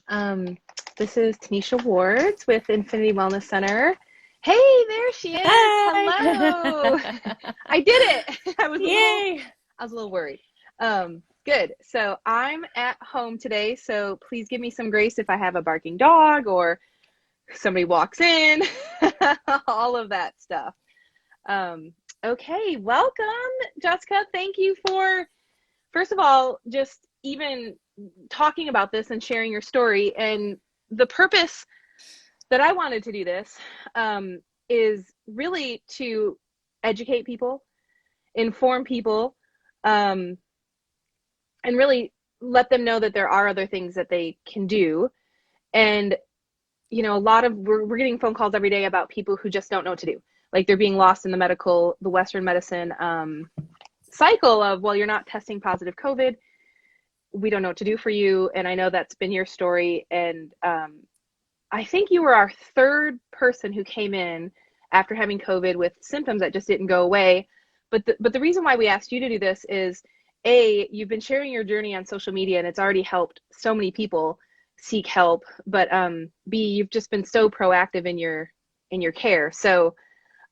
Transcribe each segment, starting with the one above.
Um, this is Tanisha Wards with Infinity Wellness Center. Hey, there she is. Hi. Hello. I did it. Yay. I was a little worried. Good. So I'm at home today, so please give me some grace if I have a barking dog or somebody walks in, all of that stuff. Okay, welcome, Jessica. Thank you for, first of all, just even talking about this and sharing your story. And the purpose that I wanted to do this is really to educate people, inform people, um, and really let them know that there are other things that they can do. And, you know, we're getting phone calls every day about people who just don't know what to do. Like they're being lost in the Western medicine cycle of, well, you're not testing positive COVID. We don't know what to do for you. And I know that's been your story. And I think you were our third person who came in after having COVID with symptoms that just didn't go away. But the reason why we asked you to do this is, A, you've been sharing your journey on social media and it's already helped so many people seek help. But B, you've just been so proactive in your care. So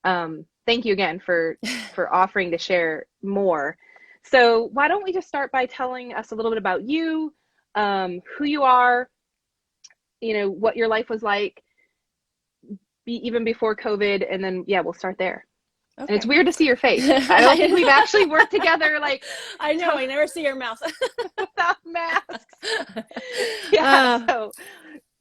thank you again for offering to share more. So why don't we just start by telling us a little bit about you, who you are, you know, what your life was like even before COVID, and then yeah, we'll start there. And it's Okay. weird to see your face. I don't think we've actually worked together like I know, I never see your mouth. without masks. Yeah, uh, so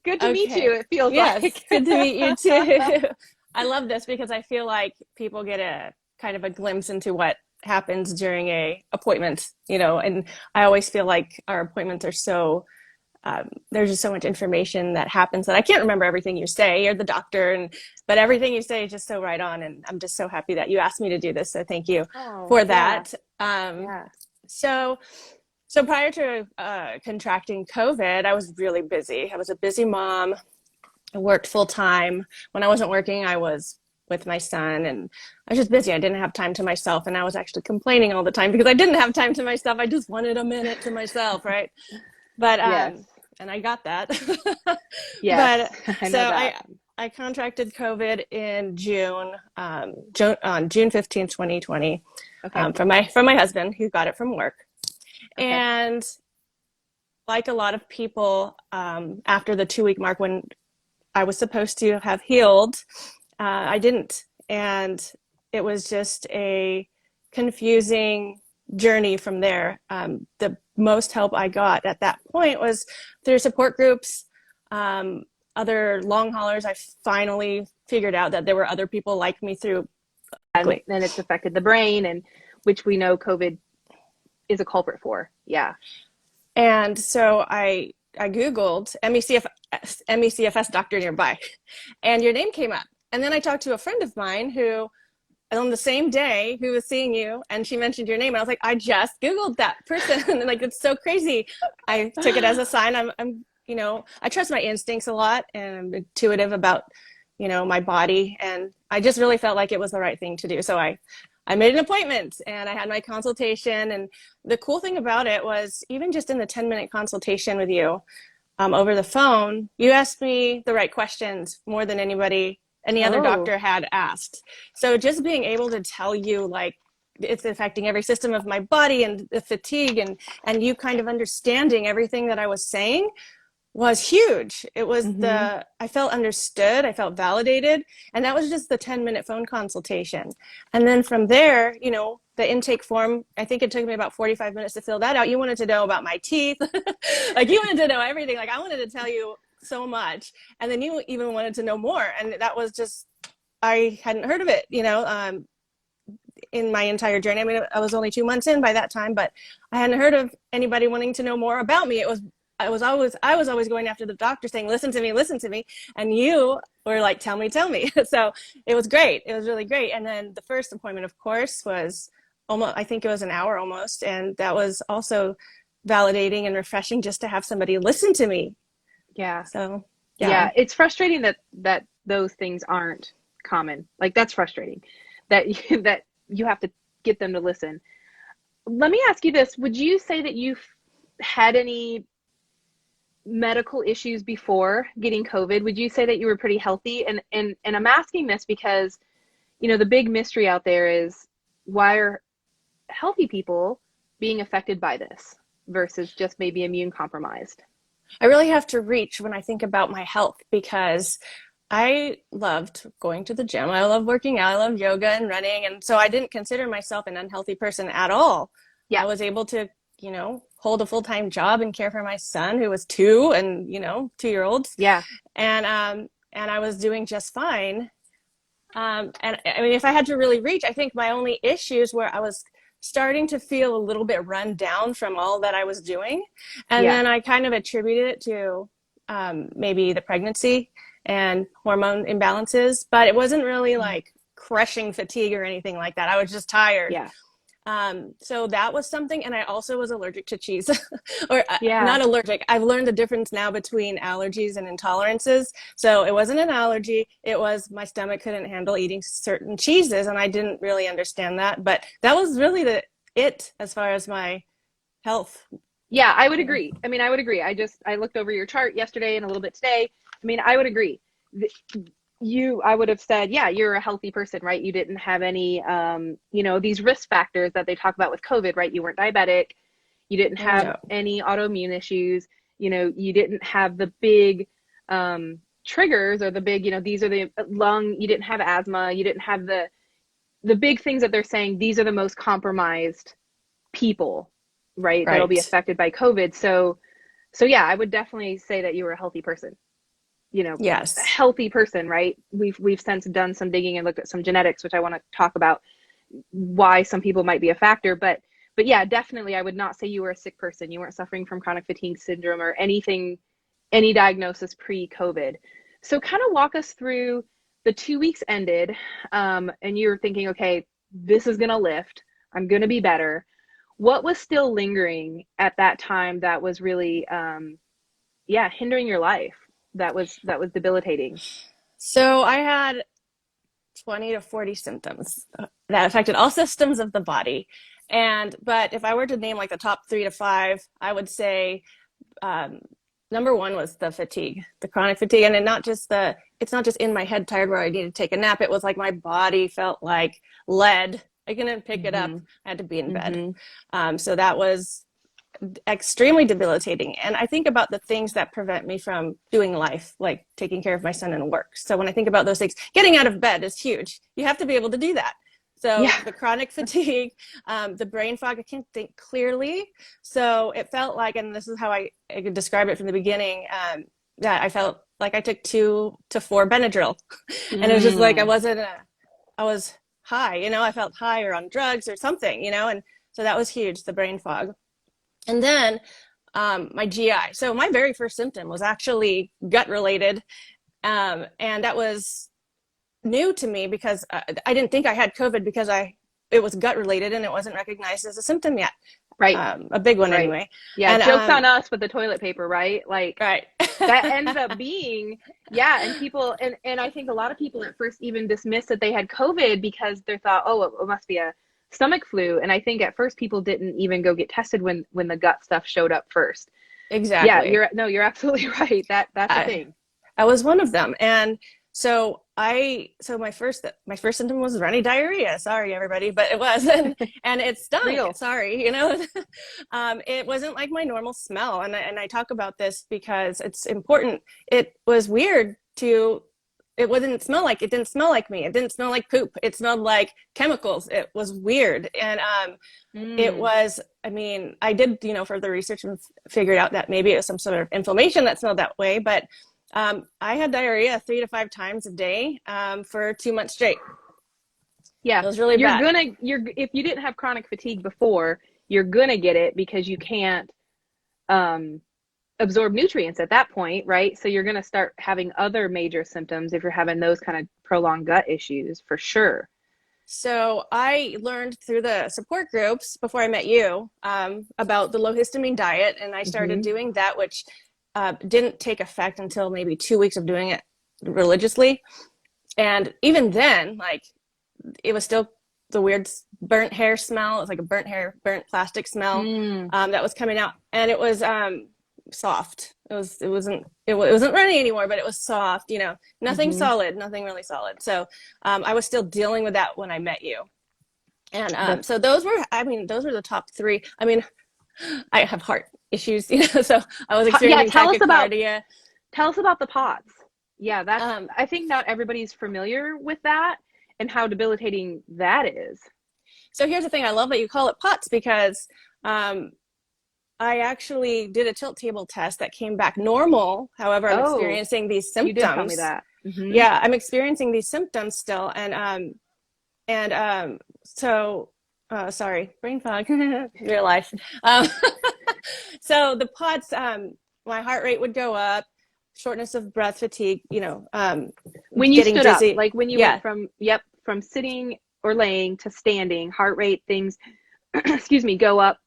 good to meet you, okay. it feels Yes, like. good to meet you too. I love this because I feel like people get a kind of a glimpse into what happens during a appointment, and I always feel like our appointments are so there's just so much information that happens that I can't remember everything you say. You're the doctor, but everything you say is just so right on. And I'm just so happy that you asked me to do this. So thank you Oh, for yeah. that. Yeah. So, so prior to contracting COVID, I was really busy. I was a busy mom. I worked full time. When I wasn't working, I was with my son, and I was just busy. I didn't have time to myself. And I was actually complaining all the time because I didn't have time to myself. I just wanted a minute to myself, right? But Yes. and I got that. Yes. But I so know that. I contracted COVID in on June 15th, 2020, Okay. from my husband who got it from work. Okay. And like a lot of people, after the 2 week mark when I was supposed to have healed, I didn't. And it was just a confusing journey from there. The most help I got at that point was through support groups, um, other long haulers. I finally figured out that there were other people like me through. And Exactly. then it's affected the brain, and which we know COVID is a culprit for. Yeah. And so I Googled MECFS doctor nearby, and your name came up. And then I talked to a friend of mine who on the same day who was seeing you, and she mentioned your name, and I was like, I just Googled that person. And like, it's so crazy. I took it as a sign. I'm I trust my instincts a lot, and I'm intuitive about my body, and I just really felt like it was the right thing to do. So I made an appointment and I had my consultation. And the cool thing about it was, even just in the 10-minute consultation with you, over the phone, you asked me the right questions more than any other Oh. doctor had asked. So just being able to tell you, like, it's affecting every system of my body, and the fatigue, and you kind of understanding everything that I was saying was huge. It was Mm-hmm. I felt understood, I felt validated, and that was just the 10-minute phone consultation. And then from there, the intake form, I think it took me about 45 minutes to fill that out. You wanted to know about my teeth. Like, you wanted to know everything. Like, I wanted to tell you so much. And then you even wanted to know more. And that was just, I hadn't heard of it, in my entire journey. I mean, I was only 2 months in by that time, but I hadn't heard of anybody wanting to know more about me. I was always going after the doctor saying, listen to me, listen to me. And you were like, tell me, tell me. So it was great. It was really great. And then the first appointment, of course, was almost, I think it was an hour almost. And that was also validating and refreshing, just to have somebody listen to me. Yeah. So yeah. Yeah. It's frustrating that those things aren't common. Like that's frustrating that you have to get them to listen. Let me ask you this. Would you say that you've had any medical issues before getting COVID? Would you say that you were pretty healthy? And I'm asking this because, the big mystery out there is, why are healthy people being affected by this versus just maybe immune compromised? I really have to reach when I think about my health because I loved going to the gym. I love working out. I love yoga and running. And so I didn't consider myself an unhealthy person at all. Yeah. I was able to, hold a full-time job and care for my son who was 2 and, 2-year-olds. Yeah. And I was doing just fine. And I mean, if I had to really reach, I think my only issues were I was starting to feel a little bit run down from all that I was doing. And then I kind of attributed it to maybe the pregnancy and hormone imbalances, but it wasn't really like crushing fatigue or anything like that. I was just tired. Yeah. So that was something. And I also was allergic to cheese or not allergic. I've learned the difference now between allergies and intolerances. So it wasn't an allergy. It was my stomach couldn't handle eating certain cheeses. And I didn't really understand that, but that was really it as far as my health. Yeah, I would agree. I would agree. I looked over your chart yesterday and a little bit today. I would agree. I would have said, yeah, you're a healthy person, right? You didn't have any, these risk factors that they talk about with COVID, right? You weren't diabetic. You didn't have any autoimmune issues. You didn't have the big triggers or the big, these are the lung, you didn't have asthma. You didn't have the big things that they're saying, these are the most compromised people, right? That'll be affected by COVID. So yeah, I would definitely say that you were a healthy person. Yes. A healthy person, right? We've since done some digging and looked at some genetics, which I want to talk about why some people might be a factor. But yeah, definitely, I would not say you were a sick person. You weren't suffering from chronic fatigue syndrome or anything, any diagnosis pre-COVID. So kind of walk us through the 2 weeks ended, and you're thinking, okay, this is going to lift. I'm going to be better. What was still lingering at that time that was really, hindering your life? That was debilitating? So I had 20 to 40 symptoms that affected all systems of the body. But if I were to name like the top 3 to 5, I would say number 1 was the fatigue, the chronic fatigue. And it's not just in my head tired where I need to take a nap. It was like my body felt like lead. I couldn't pick it up. I had to be in bed. So that was extremely debilitating. And I think about the things that prevent me from doing life, like taking care of my son and work. So when I think about those things, getting out of bed is huge. You have to be able to do that. So the chronic fatigue, the brain fog, I can't think clearly. So it felt like, and this is how I could describe it from the beginning, that I felt like I took 2 to 4 Benadryl. And it was just like, I was high, I felt high or on drugs or something, and so that was huge, the brain fog. And then my GI. So my very first symptom was actually gut related. And that was new to me because I didn't think I had COVID because it was gut related and it wasn't recognized as a symptom yet. Right. A big one anyway. Yeah. And, joke's on us with the toilet paper, right? Like right. that ends up being, and people, and I think a lot of people at first even dismissed that they had COVID because they thought, oh, it must be a stomach flu. And I think at first people didn't even go get tested when the gut stuff showed up first. Exactly. Yeah, you're absolutely right. That's the thing. I was one of them. And so my first symptom was runny diarrhea. Sorry, everybody, but it was, and it stunk. Real. Sorry, it wasn't like my normal smell. And I talk about this because it's important. It was weird it didn't smell like me. It didn't smell like poop. It smelled like chemicals. It was weird. And it was, I did, further research and figured out that maybe it was some sort of inflammation that smelled that way. But I had diarrhea 3 to 5 times a day for 2 months straight. Yeah. It was really bad. If you didn't have chronic fatigue before, you're going to get it because you can't absorb nutrients at that point, right? So you're going to start having other major symptoms if you're having those kind of prolonged gut issues, for sure. So I learned through the support groups before I met you about the low histamine diet, and I started doing that, which didn't take effect until maybe 2 weeks of doing it religiously. And even then, like, it was still the weird burnt hair smell. It was like a burnt plastic smell that was coming out. And it was soft. It wasn't running anymore, but it was soft, nothing Hmm. solid, nothing really solid. So I was still dealing with that when I met you. And That's, so those were the top three. I mean, I have heart issues, so I was yeah, experiencing tachycardia. tell us about the POTS. Yeah, that's, Um, I think not everybody's familiar with that and how debilitating that is. so here's the thing. I love that you call it POTS because um, I actually did a tilt table test that came back normal. However, I'm Oh, experiencing these you did tell me symptoms. that. Hmm. Yeah, I'm experiencing these symptoms still, and so sorry, brain fog, real life. Um, so the POTS, my heart rate would go up, shortness of breath, fatigue, When you getting stood up, dizzy. like when you went Yeah, from, yep, from sitting or laying to standing, heart rate, things, excuse me, go up,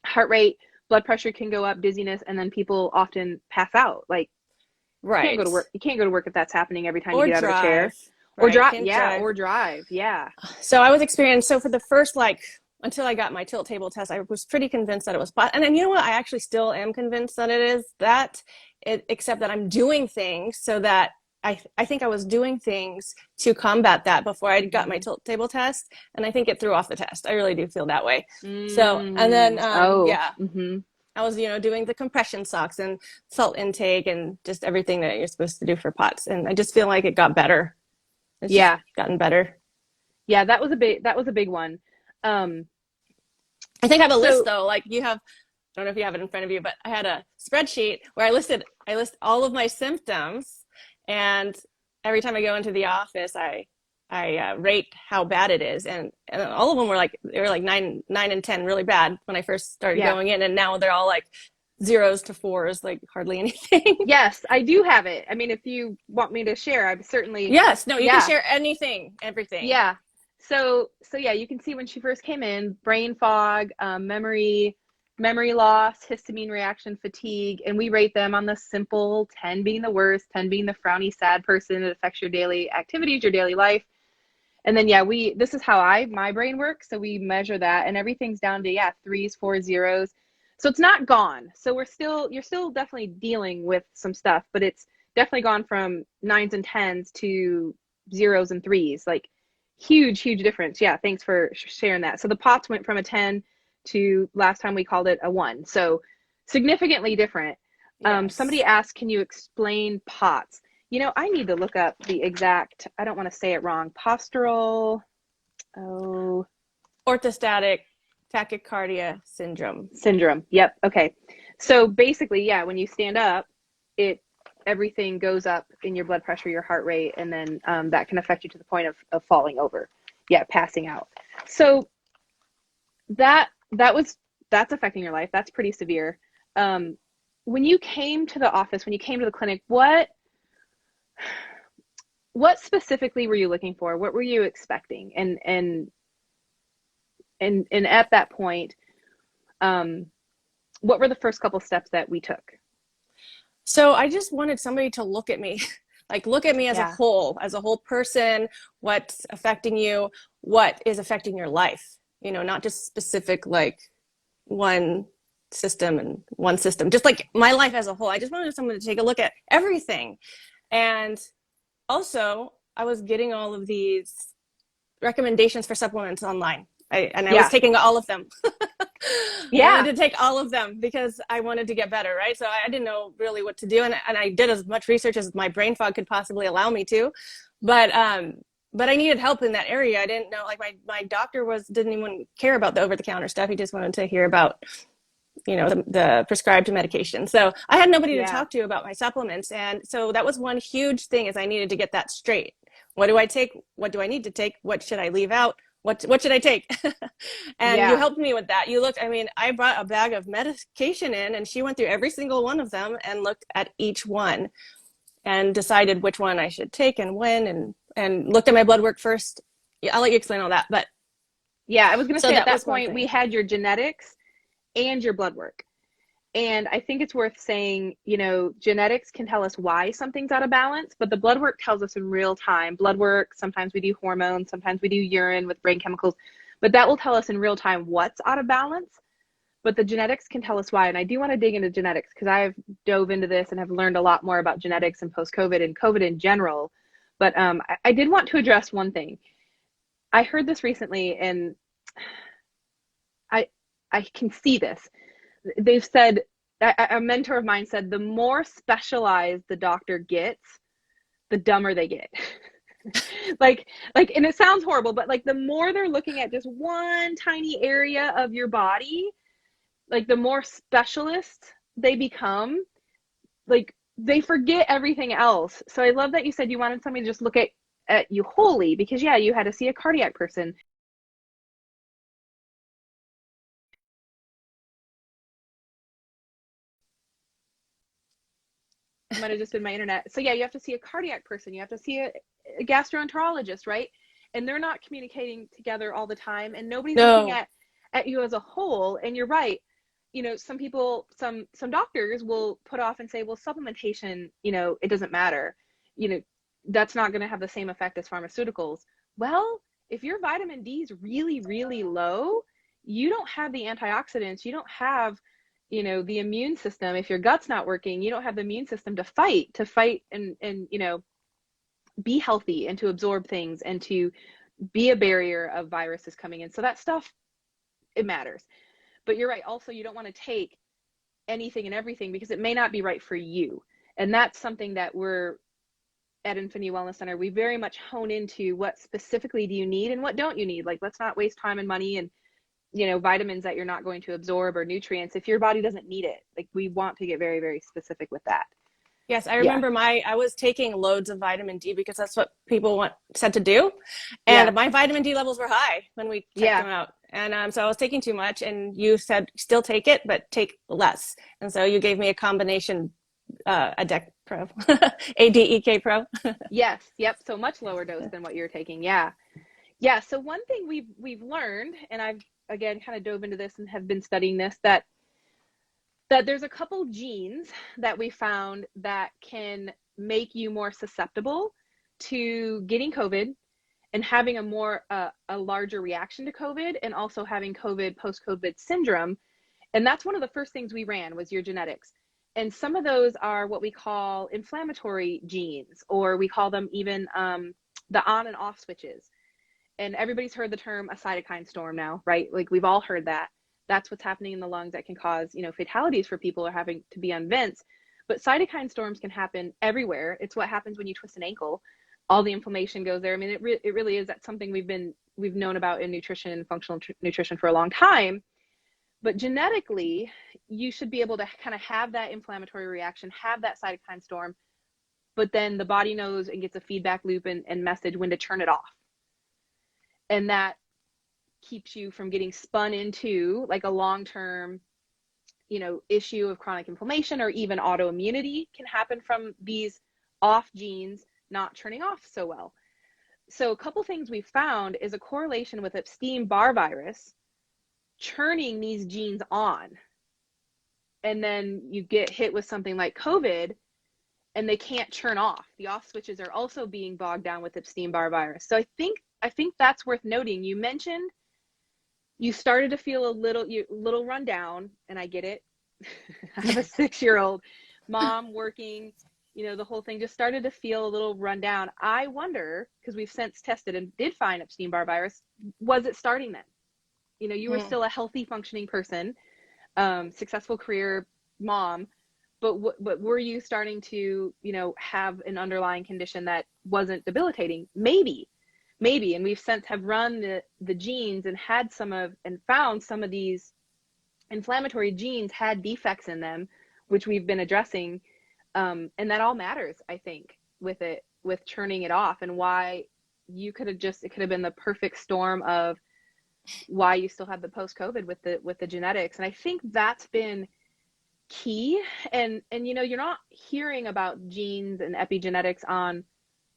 heart rate, blood pressure can go up, dizziness, and then people often pass out. Like, can't go right. to work. You can't go to work if that's happening every time you Or get out of a drive, chair. Or right? drive, Can't yeah, drive. or drive, yeah. So I was experiencing, so for the first, until I got my tilt table test, I was pretty convinced that it was pot. And then, you know what? I actually still am convinced that it is that, except that I'm doing things so that I think I was doing things to combat that before I got my Hmm. tilt table test. And I think it threw off the test. I really do feel that way. So, and then, Mm, oh, yeah, hmm. I was, doing the compression socks and salt intake and just everything that you're supposed to do for POTS. And I just feel like it got better. It's just Yeah, gotten better. yeah, that was a big one. Um, I think I have a list so though, like you have. I don't know if you have it in front of you, but I had a spreadsheet where I list all of my symptoms, and every time I go into the office, I rate how bad it is, and all of them they were like 9 and 10, really bad when I first started yeah, going in, and now they're all like zeros to fours, like hardly anything. yes, I do have it. I mean, if you want me to share, I'm certainly, Yes, no, you can yeah, share anything, everything. yeah. So yeah, you can see when she first came in, brain fog, memory loss, histamine reaction, fatigue, and we rate them on the simple 10 being the worst, 10 being the frowny, sad person. It affects your daily activities, your daily life. And then yeah, this is how my brain works. So we measure that and everything's down to yeah, threes, fours, zeros. So it's not gone. So you're still definitely dealing with some stuff, but it's definitely gone from nines and tens to zeros and threes. Like huge difference. Yeah, thanks for sharing that. So the POTS went from a 10 to last time we called it a 1. So significantly different. Somebody Yes. asked, can you explain POTS? I need to look up the exact, I don't want to say it wrong. Postural, oh, Orthostatic tachycardia syndrome. syndrome. Yep. Okay. So basically, yeah, when you stand up, everything goes up in your blood pressure, your heart rate, and then that can affect you to the point of falling over. Yeah, passing out. So that that was that's affecting your life. That's pretty severe. When you came to the office, when you came to the clinic, what specifically were you looking for? What were you expecting? And at that point, um, what were the first couple steps that we took? So I just wanted somebody to look at me, like look at me Yeah. as a whole person, what's affecting you, what is affecting your life, not just specific like one one system, just like my life as a whole. I just wanted someone to take a look at everything. And also, I was getting all of these recommendations for supplements online. I was Yeah. taking all of them. I Yeah. wanted to take all of them because I wanted to get better, right? So I didn't know really what to do, and I did as much research as my brain fog could possibly allow me to, but I needed help in that area. I didn't know, like my doctor didn't even care about the over the counter stuff. He just wanted to hear about the prescribed medication. So I had nobody to Yeah. talk to about my supplements, and so that was one huge thing is I needed to get that straight. What do I take? What do I need to take? What should I leave out? What should I take? And you Yeah. helped me with that. I brought a bag of medication in, and she went through every single one of them and looked at each one and decided which one I should take and when, and looked at my blood work first. Yeah, I'll let you explain all that. But Yeah. I was going to so say at that that was one point, we thing. had your genetics and your blood work. And I think it's worth saying, genetics can tell us why something's out of balance, but the blood work tells us in real time. Blood work, sometimes we do hormones, sometimes we do urine with brain chemicals, but that will tell us in real time what's out of balance. but the genetics can tell us why. And I do want to dig into genetics because I've dove into this and have learned a lot more about genetics and post-COVID and COVID in general. But I did want to address one thing. I heard this recently, and I I can see this. They've said, a mentor of mine said, the more specialized the doctor gets, the dumber they get. And it sounds horrible, but like the more they're looking at just one tiny area of your body, like the more specialist they become, like they forget everything else. So I love that you said you wanted somebody to just look at you wholly, because yeah, you had to see a cardiac person. It might have just been my internet. So yeah, you have to see a cardiac person, you have to see a gastroenterologist, right? And they're not communicating together all the time, and nobody's looking No. at you as a whole. And you're right. Some people, some doctors will put off and say, well, supplementation, it doesn't matter. You know, that's not going to have the same effect as pharmaceuticals. Well, if your vitamin D is really, really low, you don't have the antioxidants, you don't have, the immune system. If your gut's not working, you don't have the immune system to fight and be healthy and to absorb things and to be a barrier of viruses coming in. So that stuff, it matters. But you're right. Also, you don't want to take anything and everything because it may not be right for you. And that's something that we're at Infinity Wellness Center. We very much hone into what specifically do you need and what don't you need. Like, let's not waste time and money and, vitamins that you're not going to absorb or nutrients if your body doesn't need it. Like, we want to get very, very specific with that. Yes, I Yeah. remember I was taking loads of vitamin D because that's what people said to do. Yeah. And my vitamin D levels were high when we checked them out. And so I was taking too much, and you said, still take it, but take less. And so you gave me a combination, ADEK Pro, ADEK Pro. Yes. Yep. So much lower dose than what you're taking. Yeah. Yeah. So one thing we've learned, and I've again kind of dove into this and have been studying this, that there's a couple genes that we found that can make you more susceptible to getting COVID and having a larger reaction to COVID, and also having COVID, post-COVID syndrome. And that's one of the first things we ran, was your genetics. And some of those are what we call inflammatory genes, or we call them even the on and off switches. And everybody's heard the term a cytokine storm now, right? Like, we've all heard that. That's what's happening in the lungs that can cause, fatalities for people or having to be on vents. But cytokine storms can happen everywhere. It's what happens when you twist an ankle. All the inflammation goes there. I mean, it really is. That's something we've known about in nutrition and functional nutrition for a long time. But genetically, you should be able to kind of have that inflammatory reaction, have that cytokine storm, but then the body knows and gets a feedback loop and message when to turn it off. And that keeps you from getting spun into like a long-term, issue of chronic inflammation, or even autoimmunity can happen from these off genes not turning off so well. So a couple things we found is a correlation with Epstein-Barr virus churning these genes on. And then you get hit with something like COVID and they can't turn off. The off switches are also being bogged down with Epstein-Barr virus. So I think that's worth noting. You mentioned you started to feel a little run down, and I get it. I have a 6-year-old mom working, the whole thing just started to feel a little run down. I wonder, because we've since tested and did find Epstein-Barr virus, was it starting then? You were still a healthy, functioning person, successful career mom, but were you starting to, have an underlying condition that wasn't debilitating? Maybe. And we've since have run the genes and found some of these inflammatory genes had defects in them, which we've been addressing. And that all matters, I think, with churning it off, and why it could have been the perfect storm of why you still have the post-COVID with the genetics. And I think that's been key. And you're not hearing about genes and epigenetics on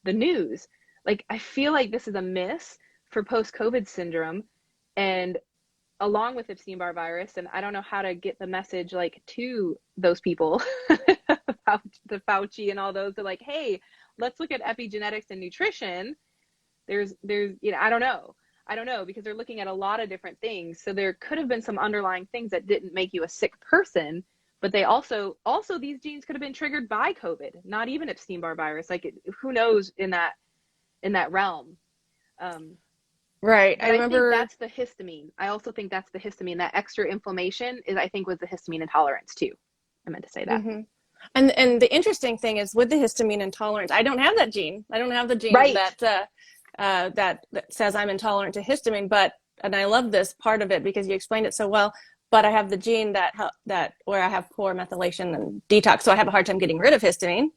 the news. Like, I feel like this is a miss for post-COVID syndrome, and along with Epstein-Barr virus. And I don't know how to get the message like to those people, about the Fauci and all those. They're like, hey, let's look at epigenetics and nutrition. There's I don't know. I don't know, because they're looking at a lot of different things. So there could have been some underlying things that didn't make you a sick person, but they also these genes could have been triggered by COVID, not even Epstein-Barr virus. Like who knows in that realm. Um, Right. I but I think remember. that's the histamine. I also think that's the histamine. That extra inflammation is, I think, was the histamine intolerance too. I meant to say that. Hmm. And the interesting thing is with the histamine intolerance, I don't have that gene. I don't have the gene Right. that says I'm intolerant to histamine. But and I love this part of it because you explained it so well. But I have the gene that where I have poor methylation and detox, so I have a hard time getting rid of histamine.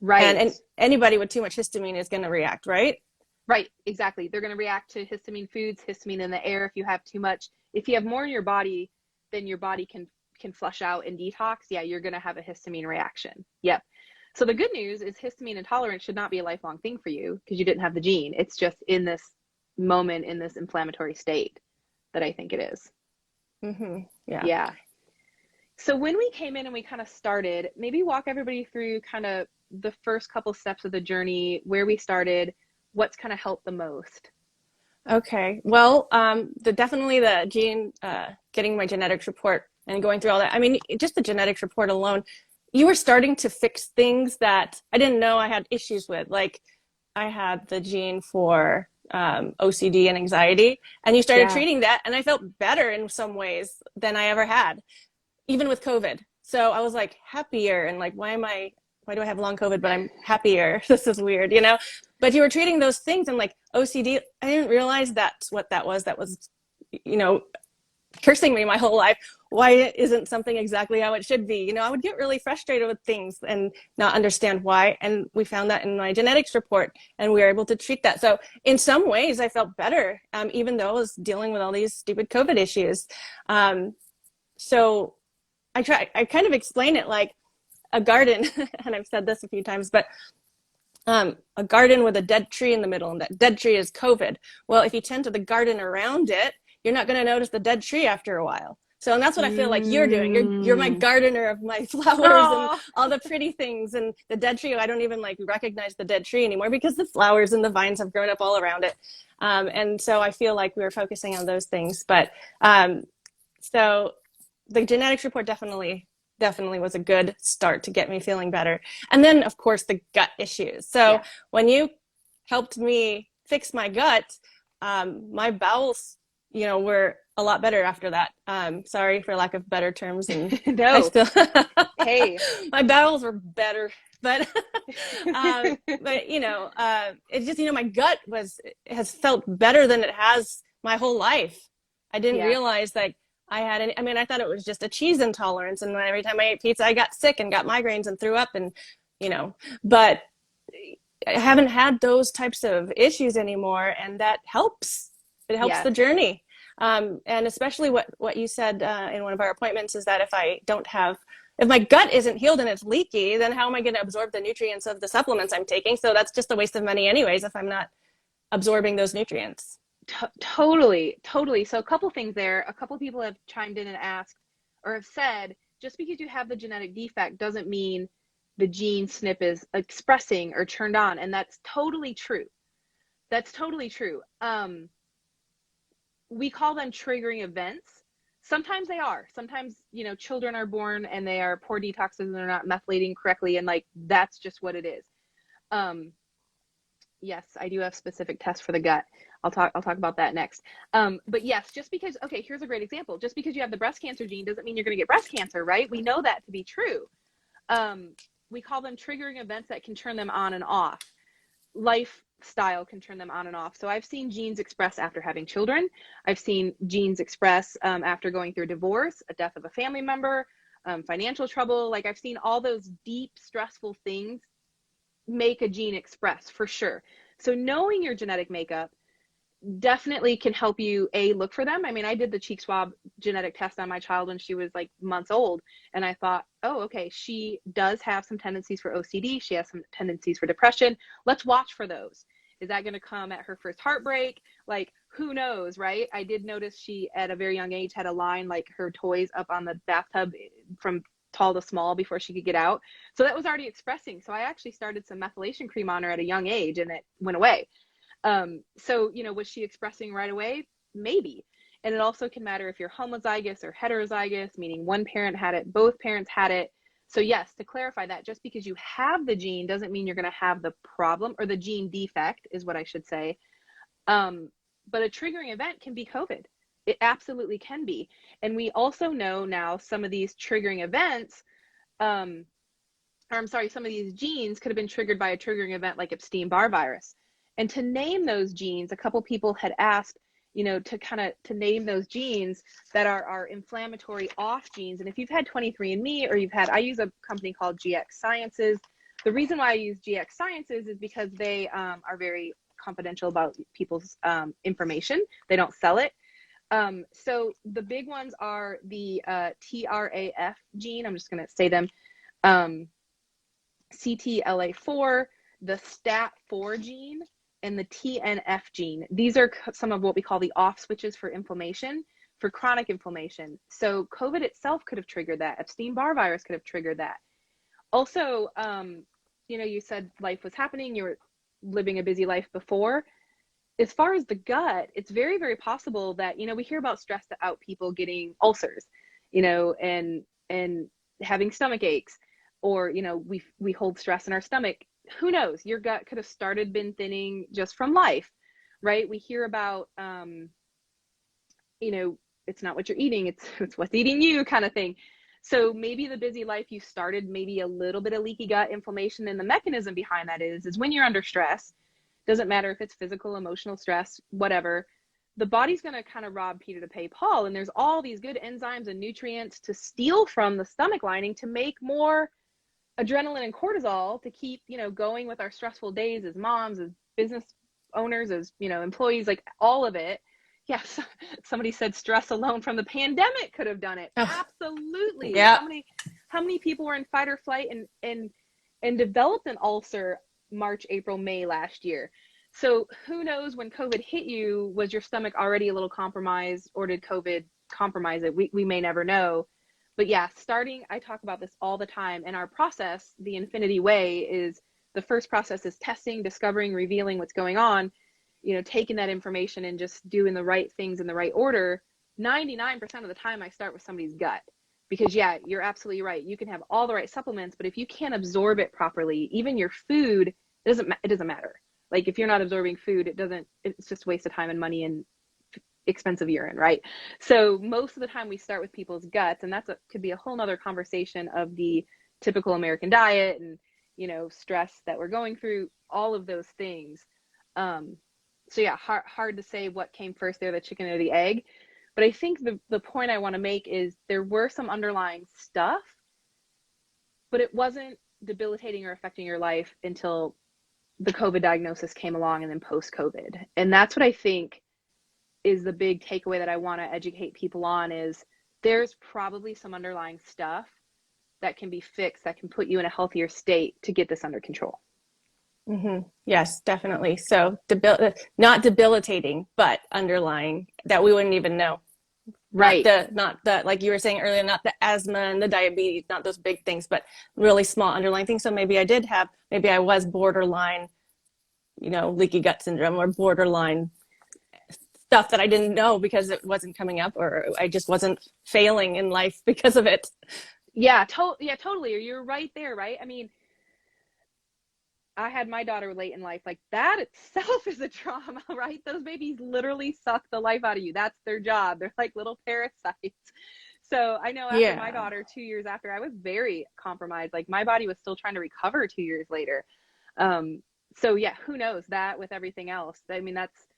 Right. And anybody with too much histamine is going to react, right? Right. Exactly. They're going to react to histamine foods, histamine in the air if you have too much. If you have more in your body than your body can flush out and detox, yeah, you're going to have a histamine reaction. Yep. So the good news is histamine intolerance should not be a lifelong thing for you because you didn't have the gene. It's just in this moment, in this inflammatory state that I think it is. Yeah. Yeah. So when we came in and we kind of started, maybe walk everybody through kind of the first couple steps of the journey, where we started, what's kind of helped the most. Okay. Well, definitely the gene, getting my genetics report and going through all that. I mean, just the genetics report alone, you were starting to fix things that I didn't know I had issues with. Like I had the gene for OCD and anxiety, and you started Yeah. treating that, and I felt better in some ways than I ever had, even with COVID. So I was like happier and like, why do I have long COVID, but I'm happier? This is weird, you know? But you were treating those things and like OCD, I didn't realize that's what that was. That was, you know, cursing me my whole life. Why isn't something exactly how it should be? You know, I would get really frustrated with things and not understand why. And we found that in my genetics report and we were able to treat that. So in some ways I felt better, even though I was dealing with all these stupid COVID issues. So I kind of explain it like a garden, and I've said this a few times, but a garden with a dead tree in the middle, and that dead tree is COVID. Well, if you tend to the garden around it, you're not going to notice the dead tree after a while. So, and that's what I feel like you're doing. You're my Mm. gardener of my flowers and Oh, all the pretty things, and the dead tree. I don't even like recognize the dead tree anymore because the flowers and the vines have grown up all around it. And so I feel like we were focusing on those things. But so the genetics report definitely was a good start to get me feeling better. And then of course the gut issues. So yeah. when you helped me fix my gut, my bowels, you know, were a lot better after that. Sorry for lack of better terms, and I No. still Hey. my bowels were better, but but you know, it's just, you know, my gut has felt better than it has my whole life. I didn't Yeah. realize like I had any, I mean, I thought it was just a cheese intolerance, and every time I ate pizza, I got sick and got migraines and threw up, and you know, but I haven't had those types of issues anymore, and that helps. It helps Yes. the journey. And especially what you said in one of our appointments is that if my gut isn't healed and it's leaky, then how am I going to absorb the nutrients of the supplements I'm taking? So that's just a waste of money anyways if I'm not absorbing those nutrients. Totally, totally. So a couple things there. A couple people have chimed in and asked or have said, just because you have the genetic defect doesn't mean the gene SNP is expressing or turned on. And that's totally true. That's totally true. We call them triggering events. Sometimes they are. Sometimes, you know, children are born and they are poor detoxes and they're not methylating correctly. And like, that's just what it is. Um, yes, I do have specific tests for the gut. I'll talk about that next. But yes, just because, okay, here's a great example. Just because you have the breast cancer gene doesn't mean you're going to get breast cancer, right? We know that to be true. We call them triggering events that can turn them on and off. Lifestyle can turn them on and off. So I've seen genes express after having children. I've seen genes express after going through a divorce, a death of a family member, financial trouble. Like I've seen all those deep, stressful things make a gene express for sure. So knowing your genetic makeup definitely can help you look for them. I mean, I did the cheek swab genetic test on my child when she was like months old, and I thought, oh, okay, she does have some tendencies for OCD. She has some tendencies for depression. Let's watch for those. Is that going to come at her first heartbreak? Like, who knows, right? I did notice she at a very young age had a line like her toys up on the bathtub from tall to small before she could get out. So that was already expressing. So I actually started some methylation cream on her at a young age and it went away. So, was she expressing right away? Maybe. And it also can matter if you're homozygous or heterozygous, meaning one parent had it, both parents had it. So yes, to clarify that, just because you have the gene doesn't mean you're going to have the problem, or the gene defect is what I should say. But a triggering event can be COVID. It absolutely can be. And we also know now some of these triggering events, some of these genes could have been triggered by a triggering event like Epstein-Barr virus. And to name those genes, a couple people had asked, to name those genes that are inflammatory off genes. And if you've had 23andMe, or I use a company called GX Sciences. The reason why I use GX Sciences is because they are very confidential about people's information. They don't sell it. So the big ones are the TRAF gene. I'm just going to say them. CTLA4, the STAT4 gene, and the TNF gene. These are some of what we call the off switches for inflammation, for chronic inflammation. So COVID itself could have triggered that. Epstein-Barr virus could have triggered that. Also, you said life was happening, you were living a busy life before. As far as the gut, it's very, very possible that, we hear about stressed out people getting ulcers, and having stomach aches, or, we hold stress in our stomach. Who knows? Your gut could have been thinning just from life, right? We hear about, it's not what you're eating, it's what's eating you, kind of thing. So maybe the busy life you started, maybe a little bit of leaky gut inflammation, and the mechanism behind that is when you're under stress, doesn't matter if it's physical, emotional stress, whatever, the body's going to kind of rob Peter to pay Paul. And there's all these good enzymes and nutrients to steal from the stomach lining to make more adrenaline and cortisol to keep, going with our stressful days as moms, as business owners, as, employees, like all of it. Yes. Somebody said stress alone from the pandemic could have done it. Oh, absolutely. Yeah. How many people were in fight or flight and developed an ulcer March, April, May last year? So who knows, when COVID hit you, was your stomach already a little compromised, or did COVID compromise it? We may never know. But yeah, I talk about this all the time. And our process, the Infinity Way, is the first process is testing, discovering, revealing what's going on, taking that information and just doing the right things in the right order. 99% of the time I start with somebody's gut, because yeah, you're absolutely right. You can have all the right supplements, but if you can't absorb it properly, even your food, it doesn't matter. Like if you're not absorbing food, it's just a waste of time and money and expensive urine, right? So most of the time we start with people's guts, and could be a whole nother conversation of the typical American diet and, stress that we're going through, all of those things. So yeah, hard to say what came first there, the chicken or the egg. But I think the point I want to make is there were some underlying stuff, but it wasn't debilitating or affecting your life until the COVID diagnosis came along, and then post-COVID. And that's what I think is the big takeaway that I want to educate people on, is there's probably some underlying stuff that can be fixed, that can put you in a healthier state to get this under control. Mm-hmm. Yes, definitely. So not debilitating, but underlying that we wouldn't even know. Right. Not the, like you were saying earlier, not the asthma and the diabetes, not those big things, but really small underlying things. So maybe I was borderline, leaky gut syndrome, or borderline stuff that I didn't know because it wasn't coming up, or I just wasn't failing in life because of it. Yeah, totally. You're right there, right? I mean, I had my daughter late in life. Like, that itself is a trauma, right? Those babies literally suck the life out of you. That's their job. They're like little parasites. So I know after my daughter, 2 years after, I was very compromised. Like, my body was still trying to recover 2 years later. So yeah, who knows that with everything else? I mean, that's,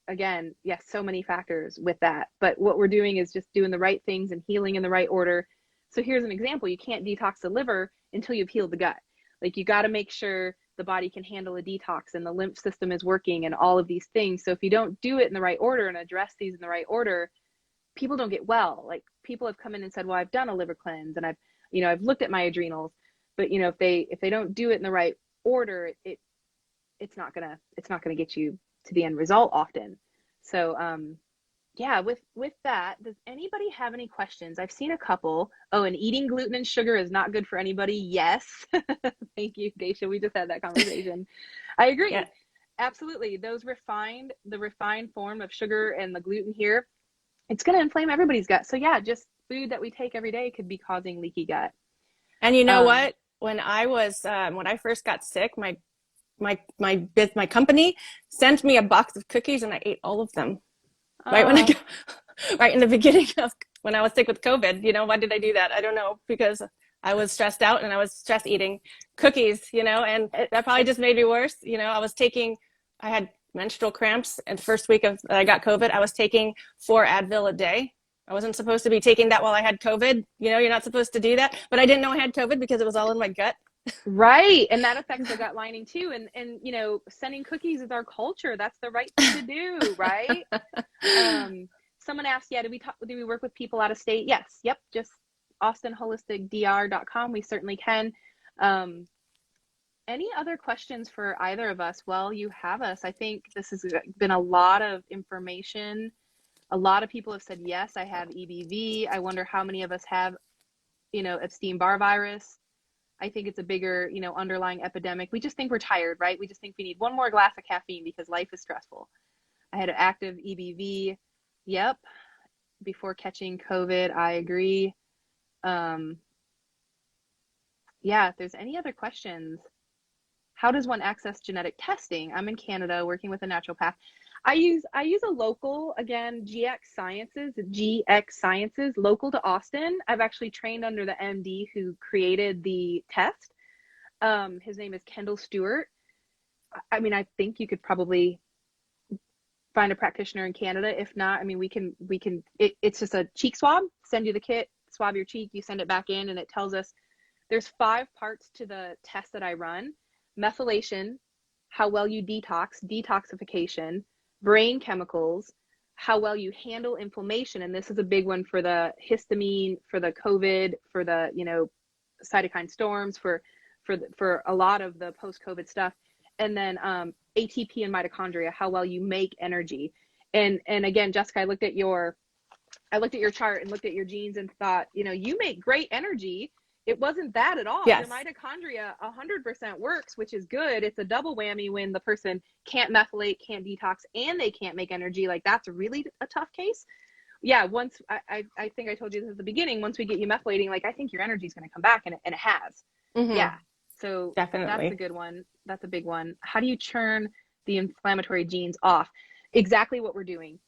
again, yes, so many factors with that. But what we're doing is just doing the right things and healing in the right order. So here's an example. You can't detox the liver until you've healed the gut. Like, you got to make sure the body can handle a detox and the lymph system is working and all of these things. So if you don't do it in the right order and address these in the right order, people don't get well. Like, people have come in and said, well, I've done a liver cleanse and I've looked at my adrenals, but if they don't do it in the right order, it's not gonna get you to the end result often. So yeah, with that, does anybody have any questions? I've seen a couple. Oh, and eating gluten and sugar is not good for anybody. Yes. Thank you, Daisha. We just had that conversation. I agree. absolutely. The refined form of sugar and the gluten here, it's going to inflame everybody's gut. So yeah, just food that we take every day could be causing leaky gut. And you know Um, what? When I first got sick, my company sent me a box of cookies, and I ate all of them right when I oh, got, right in the beginning of when I was sick with COVID. You know, why did I do that? I don't know, because I was stressed out and I was stress eating cookies, you know, and that probably just made me worse. You know, I had menstrual cramps, and the first week of I got COVID, I was taking 4 Advil a day. I wasn't supposed to be taking that while I had COVID. You know, you're not supposed to do that, but I didn't know I had COVID because it was all in my gut. right. And that affects the gut lining too. And, sending cookies is our culture. That's the right thing to do, right? Someone asked, yeah, do we work with people out of state? Yes. Yep. Just austinholisticdr.com. We certainly can. Um, any other questions for either of us? Well, you have us. I think this has been a lot of information. A lot of people have said, yes, I have EBV. I wonder how many of us have, Epstein-Barr virus. I think it's a bigger, underlying epidemic. We just think we're tired, right? We just think we need one more glass of caffeine because life is stressful. I had an active EBV. Yep. Before catching COVID, I agree. Yeah, if there's any other questions, how does one access genetic testing? I'm in Canada working with a naturopath. I use a local, again, GX Sciences, local to Austin. I've actually trained under the MD who created the test. His name is Kendall Stewart. I mean, I think you could probably find a practitioner in Canada. If not, I mean, it's just a cheek swab, send you the kit, swab your cheek, you send it back in, and it tells us there's 5 parts to the test that I run: methylation, how well you detoxification, brain chemicals, how well you handle inflammation. And this is a big one for the histamine, for the COVID, for the, cytokine storms, for a lot of the post-COVID stuff. And then ATP and mitochondria, how well you make energy. And again, Jessica, I looked at your chart and looked at your genes and thought, you make great energy. It wasn't that at all. Yes. Your mitochondria 100% works, which is good. It's a double whammy when the person can't methylate, can't detox, and they can't make energy. Like, that's really a tough case. Yeah, once I think I told you this at the beginning, once we get you methylating, like, I think your energy is going to come back, and it has. Mm-hmm. Yeah. So Definitely. that's a good one. That's a big one. How do you churn the inflammatory genes off? Exactly what we're doing.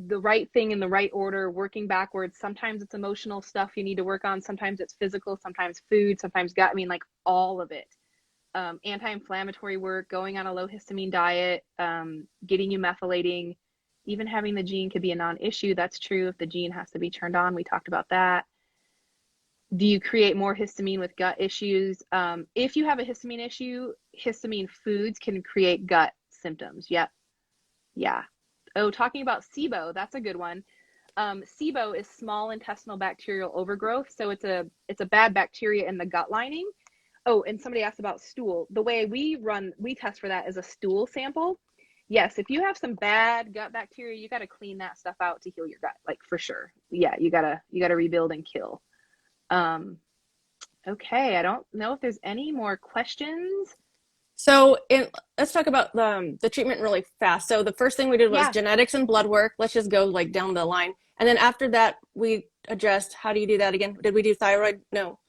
The right thing in the right order, working backwards. Sometimes it's emotional stuff you need to work on. Sometimes it's physical, sometimes food, sometimes gut. I mean, like, all of it. Anti-inflammatory work, going on a low histamine diet, getting you methylating, even having the gene could be a non-issue. That's true if the gene has to be turned on. We talked about that. Do you create more histamine with gut issues? If you have a histamine issue, histamine foods can create gut symptoms. Yep. Yeah. Oh, talking about SIBO, that's a good one. SIBO is small intestinal bacterial overgrowth. So it's a bad bacteria in the gut lining. Oh, and somebody asked about stool. The way we test for that is a stool sample. Yes, if you have some bad gut bacteria, you got to clean that stuff out to heal your gut, like, for sure. Yeah, you gotta rebuild and kill. Okay, I don't know if there's any more questions. So let's talk about the treatment really fast. So the first thing we did was genetics and blood work. Let's just go like down the line. And then after that, we addressed, how do you do that again? Did we do thyroid? No.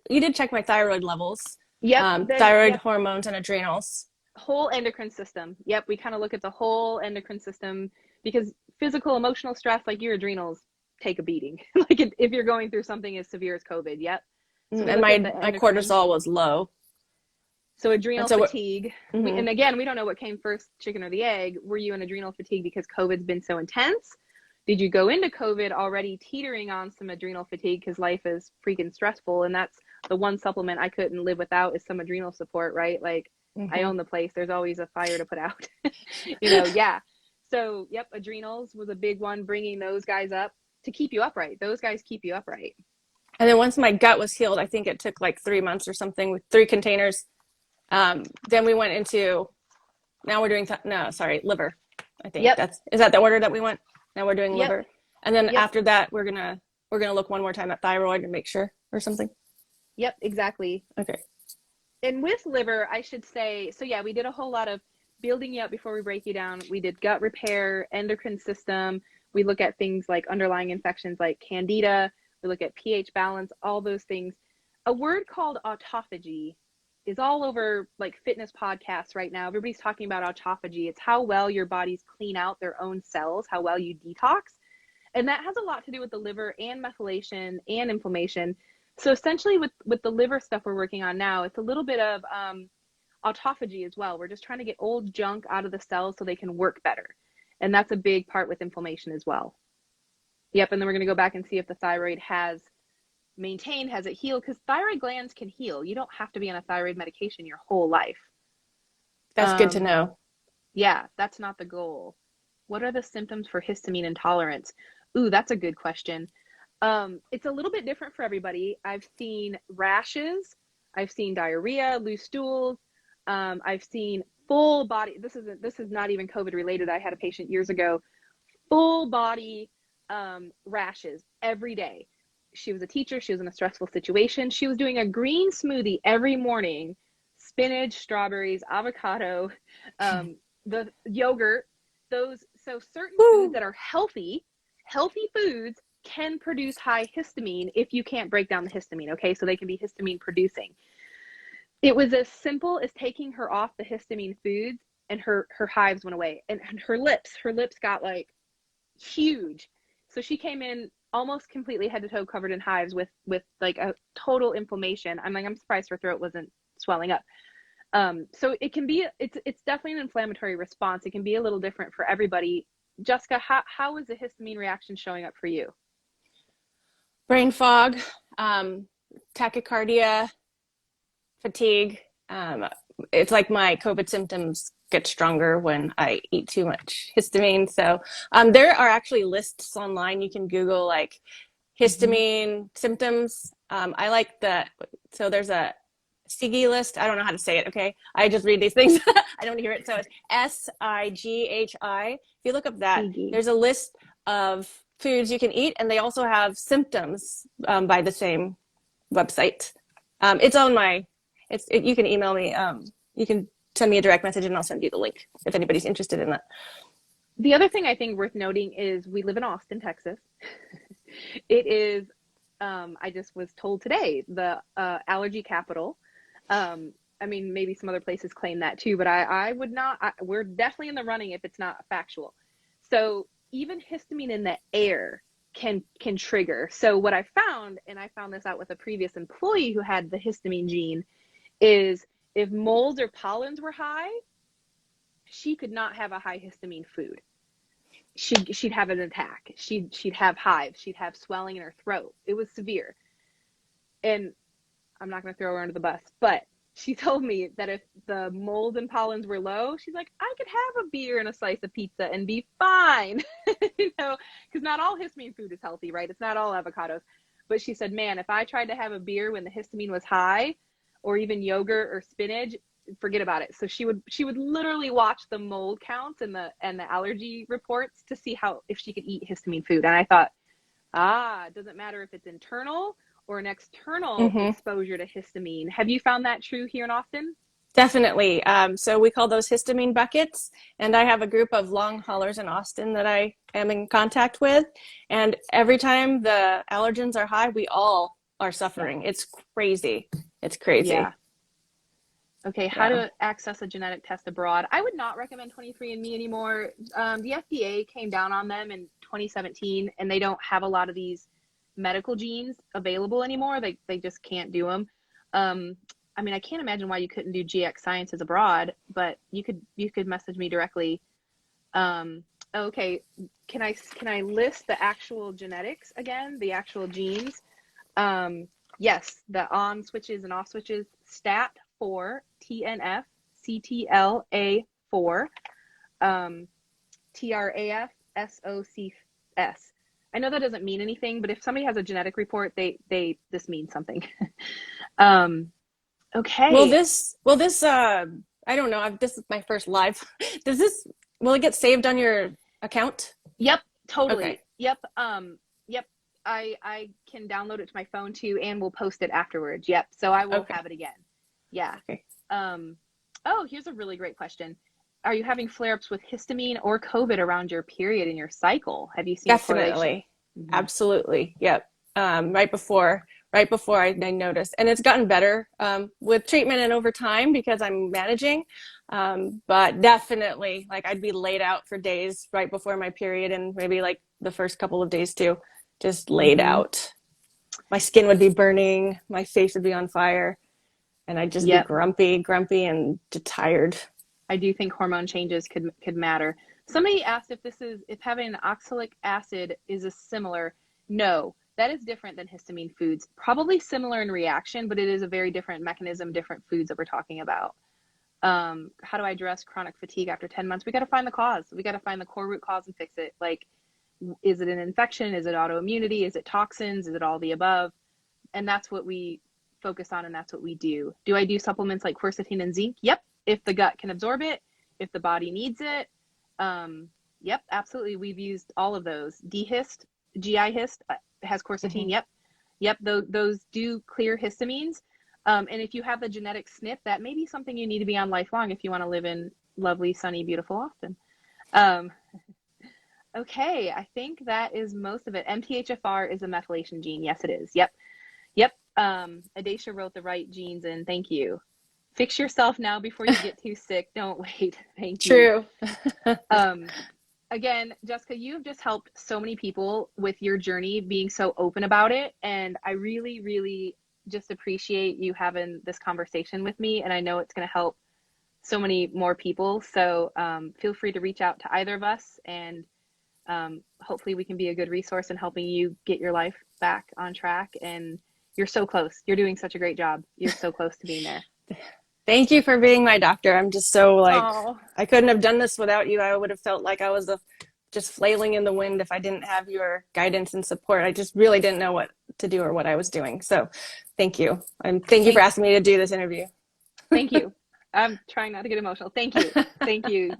You did check my thyroid levels. Yep. Thyroid, hormones, and adrenals. Whole endocrine system. Yep. We kind of look at the whole endocrine system, because physical, emotional stress, like your adrenals, take a beating. Like, if you're going through something as severe as COVID. Yep. So and my cortisol was low. So adrenal fatigue. Mm-hmm. And again, we don't know what came first, chicken or the egg. Were you in adrenal fatigue because COVID's been so intense? Did you go into COVID already teetering on some adrenal fatigue because life is freaking stressful? And that's the one supplement I couldn't live without, is some adrenal support, right? Like, mm-hmm. I own the place. There's always a fire to put out, yeah. So, yep, adrenals was a big one, bringing those guys up to keep you upright. Those guys keep you upright. And then once my gut was healed, I think it took like 3 months or something with 3 containers. Then we went into, now we're doing, liver. I think is that the order that we went? Now we're doing liver. And then after that, we're going to look one more time at thyroid and make sure, or something. Yep, exactly. Okay. And with liver, I should say, so yeah, we did a whole lot of building you up before we break you down, we did gut repair, endocrine system. We look at things like underlying infections like candida. We look at pH balance, all those things. A word called autophagy is all over like fitness podcasts right now. Everybody's talking about autophagy. It's how well your bodies clean out their own cells, how well you detox. And that has a lot to do with the liver and methylation and inflammation. So essentially with the liver stuff we're working on now, it's a little bit of autophagy as well. We're just trying to get old junk out of the cells so they can work better. And that's a big part with inflammation as well. Yep, and then we're going to go back and see if the thyroid has maintained, has it healed? Because thyroid glands can heal. You don't have to be on a thyroid medication your whole life. That's good to know. Yeah, that's not the goal. What are the symptoms for histamine intolerance? Ooh, that's a good question. It's a little bit different for everybody. I've seen rashes. I've seen diarrhea, loose stools. I've seen full body. This is not even COVID related. I had a patient years ago, full body rashes every day. She was a teacher. She was in a stressful situation. She was doing a green smoothie every morning, spinach, strawberries, avocado, the yogurt, certain foods that are healthy foods can produce high histamine if you can't break down the histamine. Okay. So they can be histamine producing. It was as simple as taking her off the histamine foods and her hives went away, and her lips got like huge. So she came in almost completely head to toe covered in hives with like a total inflammation. I'm surprised her throat wasn't swelling up. So it can be, it's definitely an inflammatory response. It can be a little different for everybody. Jessica, how is the histamine reaction showing up for you? Brain fog, tachycardia, fatigue. It's like my COVID symptoms get stronger when I eat too much histamine. So there are actually lists online. You can Google like histamine symptoms. I like so there's a SIGI list. I don't know how to say it. Okay. I just read these things. I don't hear it. So it's SIGHI. If you look up that, SIGI. There's a list of foods you can eat, and they also have symptoms by the same website. It's on you can email me. You can send me a direct message and I'll send you the link if anybody's interested in that. The other thing I think worth noting is we live in Austin, Texas. It is, I just was told today, the allergy capital. I mean, maybe some other places claim that too, but I would not, we're definitely in the running if it's not factual. So even histamine in the air can trigger. So what I found, and I found this out with a previous employee who had the histamine gene, is if molds or pollens were high, she could not have a high histamine food. She'd have an attack. She'd have hives. She'd have swelling in her throat. It was severe. And I'm not going to throw her under the bus, but she told me that if the mold and pollens were low, she's like, I could have a beer and a slice of pizza and be fine. You know, because not all histamine food is healthy, right? It's not all avocados. But she said, man, if I tried to have a beer when the histamine was high, or even yogurt or spinach, forget about it. So she would literally watch the mold counts and the allergy reports to see if she could eat histamine food. And I thought, it doesn't matter if it's internal or an external exposure to histamine. Have you found that true here in Austin? Definitely. So we call those histamine buckets, and I have a group of long haulers in Austin that I am in contact with. And every time the allergens are high, we all are suffering. It's crazy. It's crazy. Yeah. Okay, how to access a genetic test abroad. I would not recommend 23andMe anymore. The FDA came down on them in 2017, and they don't have a lot of these medical genes available anymore. They just can't do them. I mean, I can't imagine why you couldn't do GX Sciences abroad, but you could message me directly. Okay, can I list the actual genetics again, the actual genes? Yes, the on switches and off switches, STAT4, TNF, CTLA4, TRAF, SOCS. I know that doesn't mean anything, but if somebody has a genetic report, this means something. Okay. Will this I don't know, this is my first live. Will it get saved on your account? Yep, totally. Okay. Yep. Yep. I can download it to my phone too, and we'll post it afterwards. Yep. So I will have it again. Yeah. Okay. Oh, here's a really great question. are you having flare-ups with histamine or COVID around your period in your cycle? Have you seen a correlation? Definitely. Hmm. Absolutely. Yep. Right before I noticed, and it's gotten better with treatment and over time because I'm managing. But definitely, like I'd be laid out for days right before my period, and maybe like the first couple of days too, just laid Hmm. out. My skin would be burning, my face would be on fire, and I'd just be Yep. grumpy, and tired. I do think hormone changes could matter. Somebody asked if having an oxalic acid is a similar. No, that is different than histamine foods. Probably similar in reaction, but it is a very different mechanism, different foods that we're talking about. How do I address chronic fatigue after 10 months? We got to find the cause. We got to find the core root cause and fix it. Like, is it an infection? Is it autoimmunity? Is it toxins? Is it all the above? And that's what we focus on, and that's what we do. Do I do supplements like quercetin and zinc? Yep. If the gut can absorb it, if the body needs it. um, yep, absolutely. We've used all of those. DHIST, GI Hist has quercetin. Hmm. Yep, those do clear histamines. And if you have the genetic SNP, that may be something you need to be on lifelong if you want to live in lovely, sunny, beautiful Austin. Um, okay, I think that is most of it. MTHFR is a methylation gene. Yes, it is. Yep. Yep. Adesha wrote the right genes in. Thank you. Fix yourself now before you get too sick. Don't wait. Thank you. True. Um, Again, Jessica, you've just helped so many people with your journey being so open about it. And I really, really just appreciate you having this conversation with me. And I know it's going to help so many more people. So feel free to reach out to either of us. And hopefully we can be a good resource in helping you get your life back on track. And you're so close. You're doing such a great job. You're so close to being there. Thank you for being my doctor. I'm just so like, Oh, I couldn't have done this without you. I would have felt like I was just flailing in the wind if I didn't have your guidance and support. I just really didn't know what to do or what I was doing. So thank you. And thank you for thank asking me to do this interview. Thank you. I'm trying not to get emotional. Thank you. Thank you.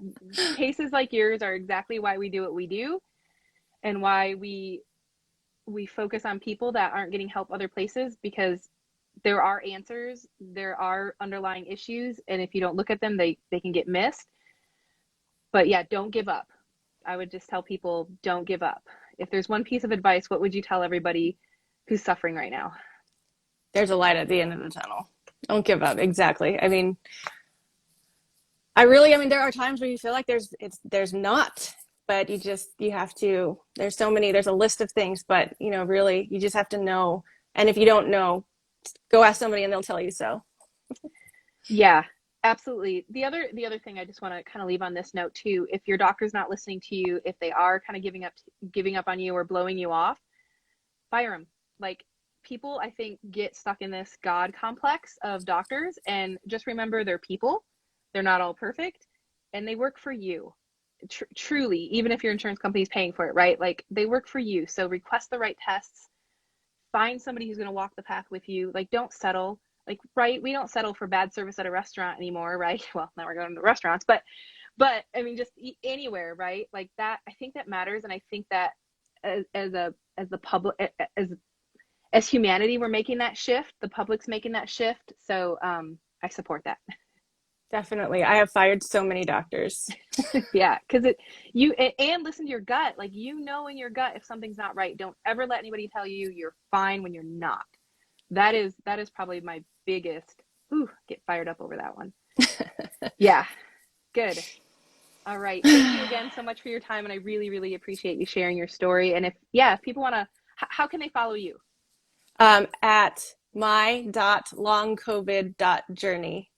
Cases like yours are exactly why we do what we do, and why we focus on people that aren't getting help other places, because there are answers, there are underlying issues, and if you don't look at them, they can get missed. But yeah, don't give up. I would just tell people, don't give up. If there's one piece of advice, what would you tell everybody who's suffering right now? There's a light at the end of the tunnel. Don't give up. Exactly. I mean, I mean, there are times where you feel like there's not, but you have to, there's so many, there's a list of things, but really you just have to know. And if you don't know, go ask somebody and they'll tell you so. Yeah, absolutely. The other thing I just want to kind of leave on this note too, if your doctor's not listening to you, if they are kind of giving up on you or blowing you off, fire them. Like, people I think get stuck in this God complex of doctors, and just remember they're people. They're not all perfect, and they work for you. Truly, even if your insurance company is paying for it, right? Like, they work for you. So request the right tests, find somebody who's going to walk the path with you. Like, don't settle. Like, right, we don't settle for bad service at a restaurant anymore, right? Well, now we're going to restaurants, but I mean, just anywhere, right? Like that, I think that matters. And I think that as the public, as humanity, we're making that shift. The public's making that shift. So I support that. Definitely. I have fired so many doctors. Yeah, because and listen to your gut. Like, in your gut if something's not right. Don't ever let anybody tell you you're fine when you're not. That is probably my biggest. Ooh, get fired up over that one. Yeah, good. All right. Thank you again so much for your time, and I really, really appreciate you sharing your story. And if people want to, how can they follow you? At my.longcovid.journey.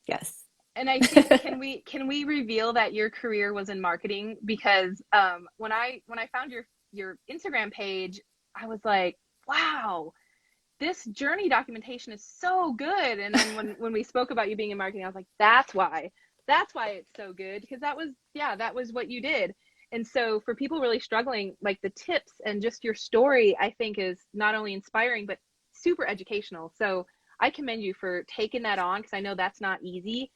Yes. And I think, can we reveal that your career was in marketing? Because when I found your Instagram page, I was like, wow, this journey documentation is so good. And then when we spoke about you being in marketing, I was like, that's why it's so good, because that was what you did. And so for people really struggling, like, the tips and just your story, I think, is not only inspiring but super educational. So I commend you for taking that on, because I know that's not easy,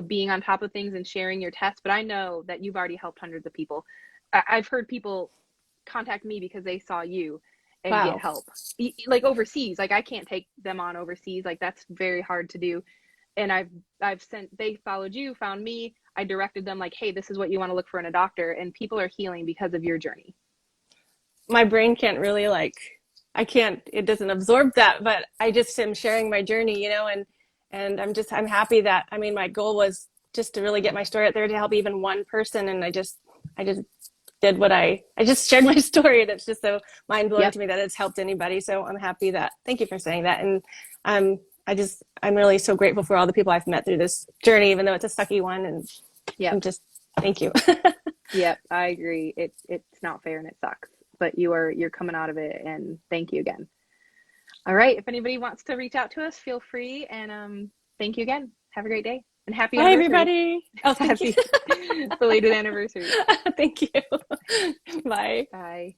being on top of things and sharing your tests. But I know that you've already helped hundreds of people. I've heard people contact me because they saw you and get Wow. help, like overseas. Like, I can't take them on overseas. Like, that's very hard to do. and I've sent, they followed you, found me, I directed them like, hey, this is what you want to look for in a doctor, and people are healing because of your journey. My brain can't really like, I can't, it doesn't absorb that, but I just am sharing my journey, you know, and I'm happy that, I mean, my goal was just to really get my story out there to help even one person. And I just did what I just shared my story, and it's just so mind blowing Yep. to me that it's helped anybody. So I'm happy that, thank you for saying that. And I'm really so grateful for all the people I've met through this journey, even though it's a sucky one. And Yep. I'm just, thank you. Yep. I agree. It's not fair and it sucks, but you're coming out of it, and thank you again. All right. If anybody wants to reach out to us, feel free. And thank you again. Have a great day and happy Bye, anniversary. everybody. Oh, thank you. Happy belated anniversary. Thank you. Bye. Bye.